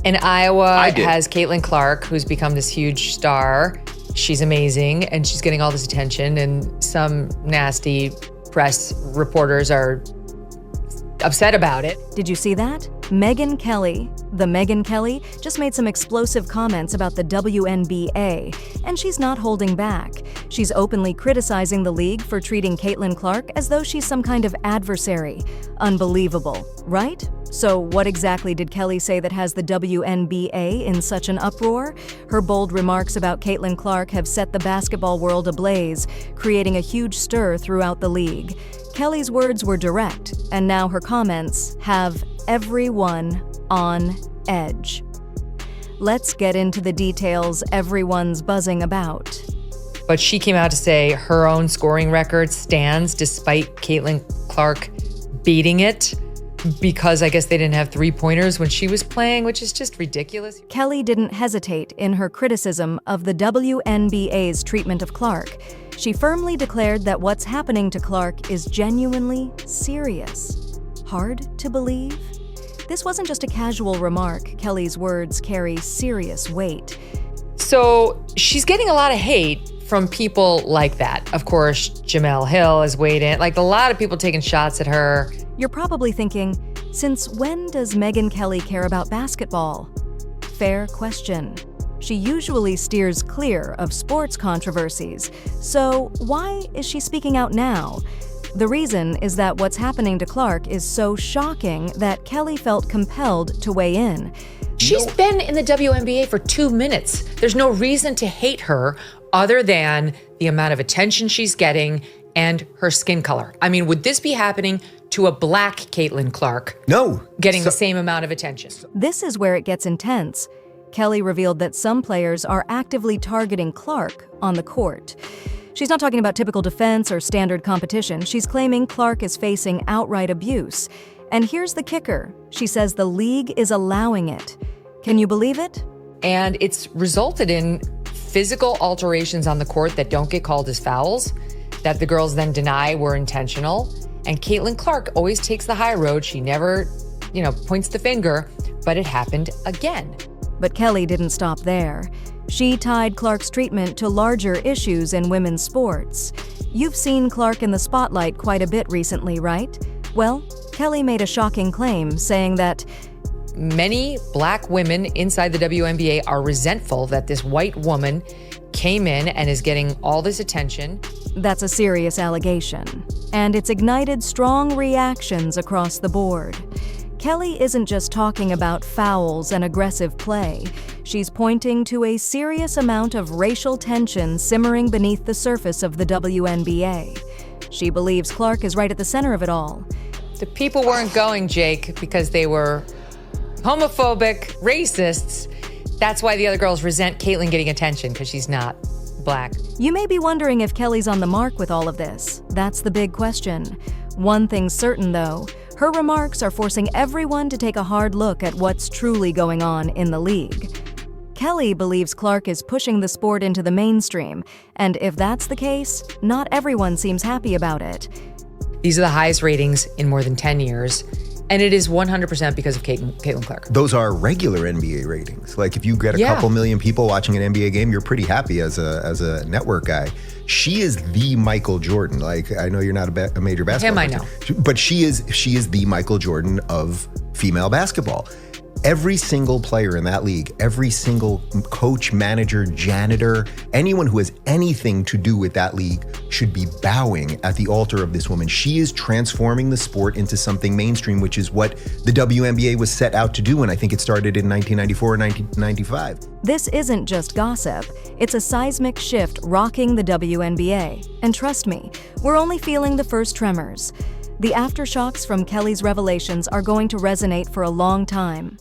And Iowa has Caitlin Clark, who's become this huge star. She's amazing, and she's getting all this attention, and some nasty press reporters are upset about it. Did you see that? Megyn Kelly, the Megyn Kelly, just made some explosive comments about the WNBA, and she's not holding back. She's openly criticizing the league for treating Caitlin Clark as though she's some kind of adversary. Unbelievable, right? So what exactly did Kelly say that has the WNBA in such an uproar? Her bold remarks about Caitlin Clark have set the basketball world ablaze, creating a huge stir throughout the league. Kelly's words were direct, and now her comments have everyone on edge. Let's get into the details everyone's buzzing about. But she came out to say her own scoring record stands despite Caitlin Clark beating it, because I guess they didn't have three-pointers when she was playing, which is just ridiculous. Kelly didn't hesitate in her criticism of the WNBA's treatment of Clark. She firmly declared that what's happening to Clark is genuinely serious. Hard to believe? This wasn't just a casual remark. Kelly's words carry serious weight. So she's getting a lot of hate from people like that. Of course, Jamel Hill has weighed in, like a lot of people taking shots at her. You're probably thinking, since when does Megyn Kelly care about basketball? Fair question. She usually steers clear of sports controversies, so why is she speaking out now? The reason is that what's happening to Clark is so shocking that Kelly felt compelled to weigh in. She's been in the WNBA for 2 minutes. There's no reason to hate her other than the amount of attention she's getting and her skin color. I mean, would this be happening to a black Caitlin Clark? No. Getting the same amount of attention. This is where it gets intense. Kelly revealed that some players are actively targeting Clark on the court. She's not talking about typical defense or standard competition. She's claiming Clark is facing outright abuse. And here's the kicker. She says the league is allowing it. Can you believe it? And it's resulted in physical alterations on the court that don't get called as fouls, that the girls then deny were intentional. And Caitlin Clark always takes the high road. She never, points the finger, but it happened again. But Kelly didn't stop there. She tied Clark's treatment to larger issues in women's sports. You've seen Clark in the spotlight quite a bit recently, right? Well, Kelly made a shocking claim, saying that many black women inside the WNBA are resentful that this white woman came in and is getting all this attention. That's a serious allegation, and it's ignited strong reactions across the board. Kelly isn't just talking about fouls and aggressive play. She's pointing to a serious amount of racial tension simmering beneath the surface of the WNBA. She believes Clark is right at the center of it all. The people weren't going, Jake, because they were homophobic, racists. That's why the other girls resent Caitlin getting attention, because she's not black. You may be wondering if Kelly's on the mark with all of this. That's the big question. One thing's certain, though. Her remarks are forcing everyone to take a hard look at what's truly going on in the league. Kelly believes Clark is pushing the sport into the mainstream, and if that's the case, not everyone seems happy about it. These are the highest ratings in more than 10 years, and it is 100% because of Caitlin Clark. Those are regular NBA ratings. Like if you get a couple million people watching an NBA game, you're pretty happy as a network guy. She is the Michael Jordan. Like, I know you're not a major basketball Him, I know. but she is the Michael Jordan of female basketball. Every single player in that league, every single coach, manager, janitor, anyone who has anything to do with that league should be bowing at the altar of this woman. She is transforming the sport into something mainstream, which is what the WNBA was set out to do, and I think it started in 1994 or 1995. This isn't just gossip. It's a seismic shift rocking the WNBA. And trust me, we're only feeling the first tremors. The aftershocks from Kelly's revelations are going to resonate for a long time.